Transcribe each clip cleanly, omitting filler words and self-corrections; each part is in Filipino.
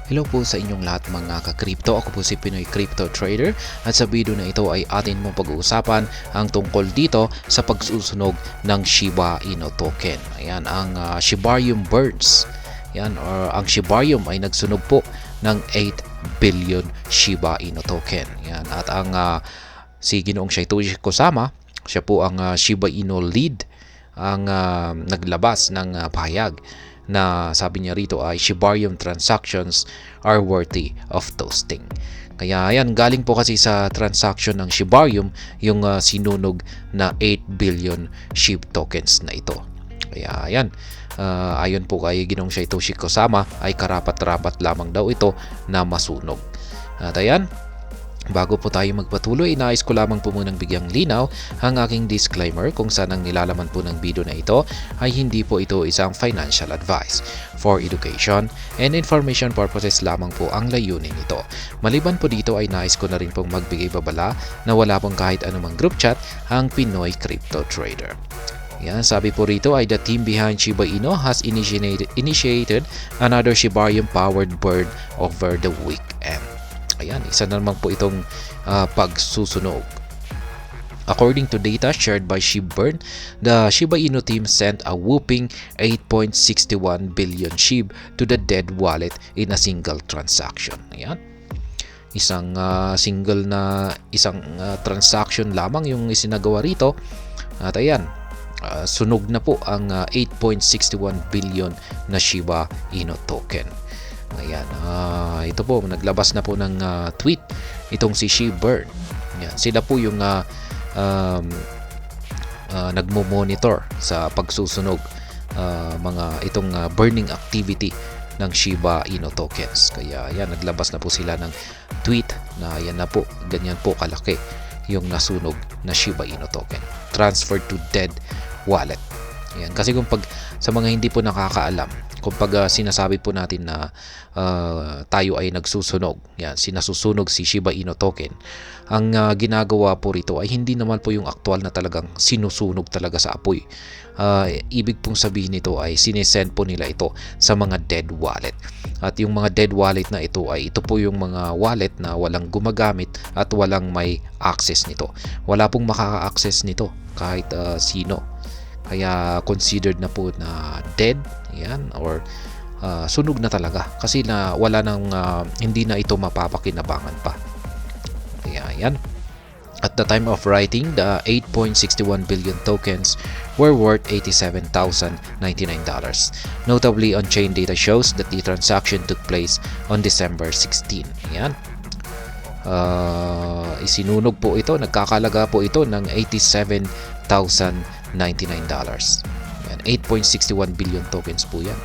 Hello po sa inyong lahat mga ka-crypto. Ako po si Pinoy Crypto Trader at sa video na ito ay atin mong pag-uusapan ang tungkol dito sa pagsusunog ng Shiba Inu token. Ayan, ang Shibarium burns. Yan, or ang Shibarium ay nagsunog po ng 8 billion Shiba Inu token. Yan, at ang si Ginoong Satoshi Kusama, siya po ang Shiba Inu lead, ang naglabas ng pahayag na sabi niya rito ay Shibarium transactions are worthy of toasting. Kaya yan, galing po kasi sa transaction ng Shibarium yung sinunog na 8 billion SHIB tokens na ito. Kaya yan, ayon po kay Ginoong Satoshi Kusama ay karapat-rapat lamang daw ito na masunog. At ayan, bago po tayo magpatuloy, nais ko lamang po munang bigyang linaw ang aking disclaimer kung saan ang nilalaman po ng video na ito ay hindi po ito isang financial advice. For education and information purposes lamang po ang layunin nito. Maliban po dito ay nais ko na rin pong magbigay babala na wala pong kahit anumang group chat ang Pinoy Crypto Trader. Yan, sabi po rito ay the team behind Shiba Inu has initiated another Shibarium powered burn over the weekend. Ayan, isa na naman po itong pagsusunog. According to data shared by ShibBurn, the Shiba Inu team sent a whooping 8.61 billion SHIB to the dead wallet in a single transaction. Ayan. Isang transaction lamang yung isinagawa rito. At ayan, sunog na po ang 8.61 billion na Shiba Inu token. Ayan, ito po, naglabas na po ng tweet itong si ShibBurn. Ayan, sila po yung nagmo-monitor sa pagsusunog itong burning activity ng Shiba Inu tokens. Kaya ayan, naglabas na po sila ng tweet na ayan na po, ganyan po kalaki yung nasunog na Shiba Inu token. Transferred to dead wallet. Ayan, kasi kung sa mga hindi po nakakaalam, kung sinasabi po natin na tayo ay nagsusunog, yan, sinasusunog si Shiba Inu token, ang ginagawa po rito ay hindi naman po yung aktual na talagang sinusunog talaga sa apoy. Ibig pong sabihin nito ay sinesend po nila ito sa mga dead wallet. At yung mga dead wallet na ito ay ito po yung mga wallet na walang gumagamit at walang may access nito. Wala pong makaka-access nito kahit sino. Kaya considered na po na dead, yan, or sunog na talaga kasi na wala nang hindi na ito mapapakinabangan pa. Kaya yan. At the time of writing, the 8.61 billion tokens were worth $87,099. Notably, on-chain data shows that the transaction took place on December 16. Yan. Isinunog po ito, nagkakalaga po ito ng $87,099. Yan, 8.61 billion tokens po yan.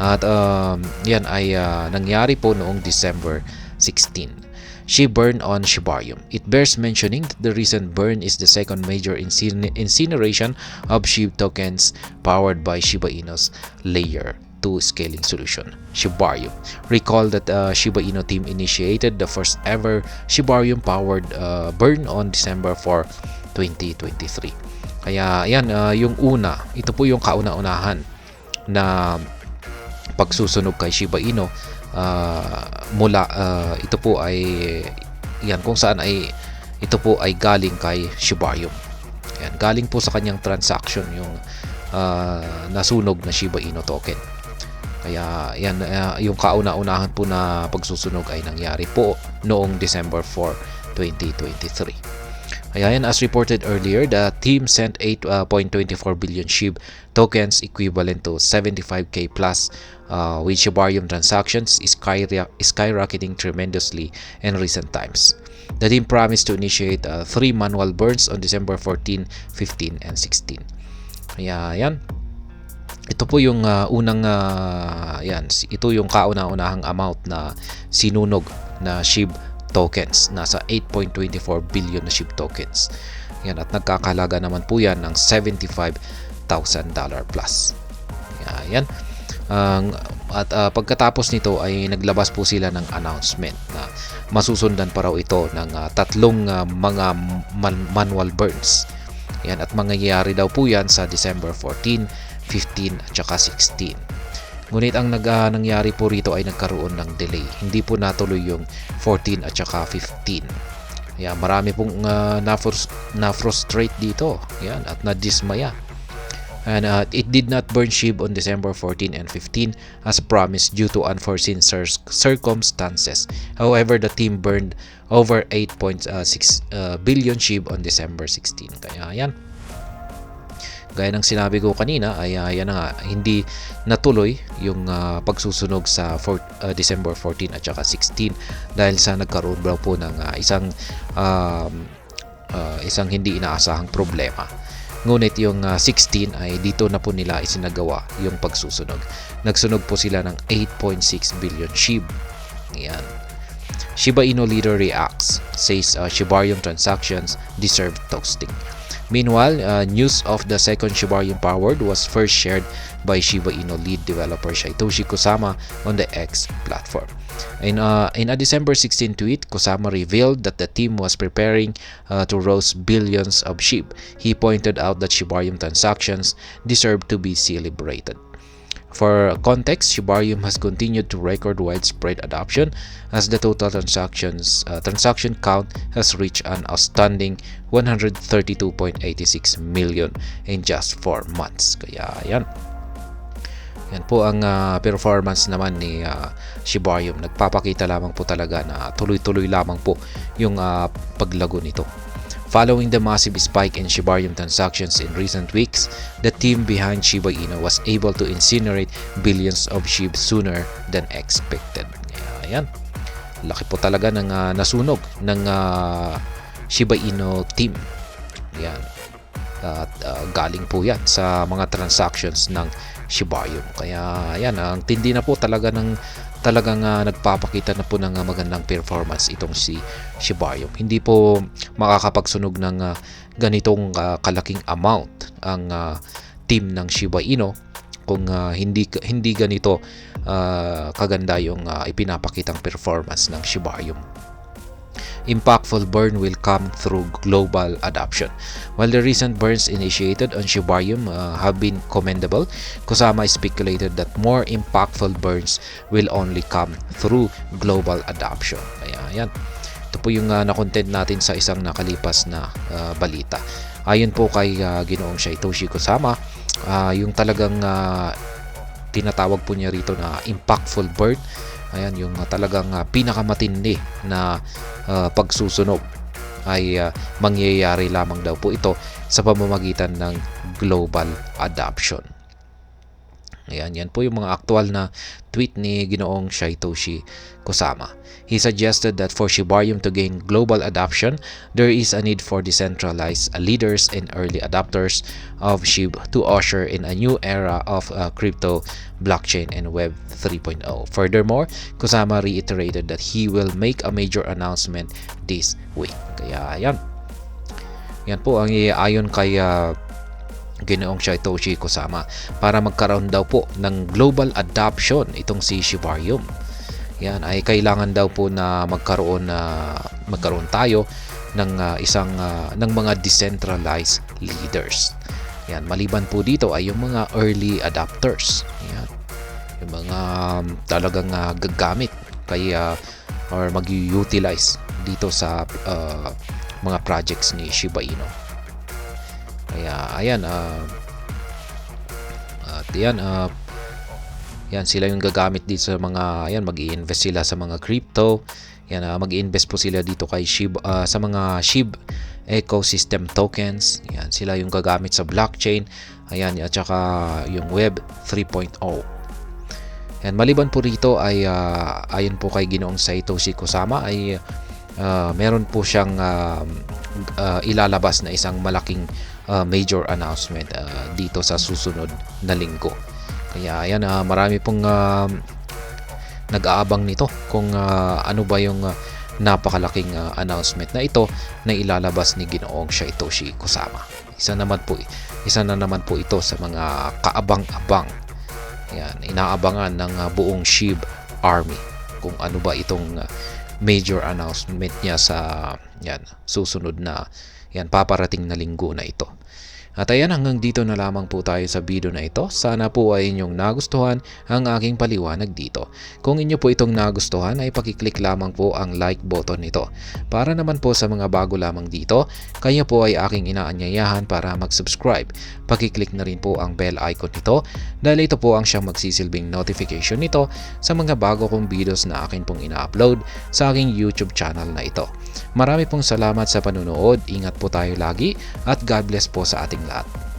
At yan ay nangyari po noong December 16. ShibBurn on Shibarium. It bears mentioning that the recent burn is the second major incineration of SHIB tokens powered by Shiba Inu's Layer 2 scaling solution, Shibarium. Recall that Shiba Inu team initiated the first ever Shibarium powered burn on December 4, 2023. Kaya yan, yung una, ito po yung kauna-unahan na pagsusunog kay Shiba Inu mula ito po ay yan, kung saan ay ito po ay galing kay Shibarium. Yan, galing po sa kanyang transaction yung nasunog na Shiba Inu token. Kaya yan, yung kauna-unahan po na pagsusunog ay nangyari po noong December 4, 2023. Kaya yan, as reported earlier, the team sent 8.24 billion SHIB tokens equivalent to 75k plus, with Shibarium transactions is skyrocketing tremendously in recent times. The team promised to initiate 3 manual burns on December 14, 15, and 16. Kaya yan, ito po yung yan, ito yung kauna-unahang amount na sinunog na SHIB tokens, nasa 8.24 billion na SHIB tokens. Yan, at nagkakalaga naman po yan ng $75,000 plus. Yan. At pagkatapos nito ay naglabas po sila ng announcement na masusundan pa raw ito ng tatlong mga manual burns. Yan, at mangyayari daw po yan sa December 14, 15 at saka 16. Ngunit ang nangyari po rito ay nagkaroon ng delay. Hindi po natuloy yung 14 at saka 15. Yan, marami pong na-frustrate dito. Yan, at na-dismaya. And it did not burn SHIB on December 14 and 15 as promised due to unforeseen circumstances. However, the team burned over 8.6 billion SHIB on December 16. Kaya yan. Gaya ng sinabi ko kanina ay yan na nga, hindi natuloy yung pagsusunog sa December 14 at saka 16 dahil sa nagkaroon daw po ng isang hindi inaasahang problema. Ngunit yung 16 ay dito na po nila isinagawa yung pagsusunog. Nagsunog po sila ng 8.6 billion SHIB. Yan. Shiba Inu leader reacts, says Shibarium transactions deserve toasting. Meanwhile, news of the second Shibarium powered was first shared by Shiba Inu lead developer Satoshi Kusama on the X platform. In a December 16 tweet, Kusama revealed that the team was preparing to roast billions of SHIB. He pointed out that Shibarium transactions deserve to be celebrated. For context, Shibarium has continued to record widespread adoption as the total transaction count has reached an astounding 132.86 million in just 4 months. Kaya yan. Yan po ang performance naman ni Shibarium. Nagpapakita lamang po talaga na tuloy-tuloy lamang po yung paglago nito. Following the massive spike in Shibarium transactions in recent weeks, the team behind Shiba Inu was able to incinerate billions of SHIB sooner than expected. Ayan. Laki po talaga ng nasunog ng Shiba Inu team. Ayan. At galing po yan sa mga transactions ng Shibarium. Kaya ayan, ang tindi na po talaga talagang nagpapakita na po ng magandang performance itong si Shibarium. Hindi po makakapagsunog ng ganitong kalaking amount ang team ng Shiba Inu kung hindi ganito kaganda yung ipinapakitang performance ng Shibarium. Impactful burn will come through global adoption. While the recent burns initiated on Shibarium have been commendable, Kusama speculated that more impactful burns will only come through global adoption. Kaya yan. Ito po yung na-content natin sa isang nakalipas na balita. Ayon po kay Ginoong Satoshi Kusama, yung talagang tinatawag po niya rito na impactful burn, ayan, yung talagang pinakamatindi na pagsusunog ay mangyayari lamang daw po ito sa pamamagitan ng global adoption. Ayan, yan po yung mga aktual na tweet ni Ginoong Satoshi Kusama. He suggested that for Shibarium to gain global adoption, there is a need for decentralized leaders and early adopters of SHIB to usher in a new era of crypto, blockchain, and Web 3.0. Furthermore, Kusama reiterated that he will make a major announcement this week. Kaya yan. Yan po ang ayon kay Ginoong Satoshi Kusama para magkaroon daw po ng global adoption itong si Shibarium. Yan ay kailangan daw po na magkaroon tayo ng ng mga decentralized leaders. Yan, maliban po dito ay yung mga early adopters. Yan. Yung mga talagang gagamit kaya or mag-utilize dito sa mga projects ni Shiba Inu. Kaya ayan yan sila yung gagamit dito sa mga yan, mag-i-invest sila sa mga crypto. Yan, mag-i-invest po sila dito kay SHIB sa mga SHIB ecosystem tokens. Yan, sila yung gagamit sa blockchain. Ayan, at saka yung Web 3.0. Yan, maliban po rito ay ayon po kay Ginoong Satoshi Kusama ay meron po siyang ilalabas na isang malaking major announcement dito sa susunod na linggo. Kaya ayan, marami pong nag-aabang nito kung ano ba yung napakalaking announcement na ito na ilalabas ni Ginoong Satoshi Kusama. Isa na naman po ito sa mga kaabang-abang. Ayan, inaabangan ng buong SHIB Army kung ano ba itong major announcement niya sa yan, susunod na yan, paparating na linggo na ito. At ayan, hanggang dito na lamang po tayo sa video na ito. Sana po ay inyong nagustuhan ang aking paliwanag dito. Kung inyo po itong nagustuhan ay pakiclick lamang po ang like button nito. Para naman po sa mga bago lamang dito, kaya po ay aking inaanyayahan para mag-subscribe. Pakiclick na rin po ang bell icon nito dahil ito po ang siyang magsisilbing notification nito sa mga bago kong videos na akin pong ina-upload sa aking YouTube channel na ito. Marami pong salamat sa panunood, ingat po tayo lagi at God bless po sa ating lahat.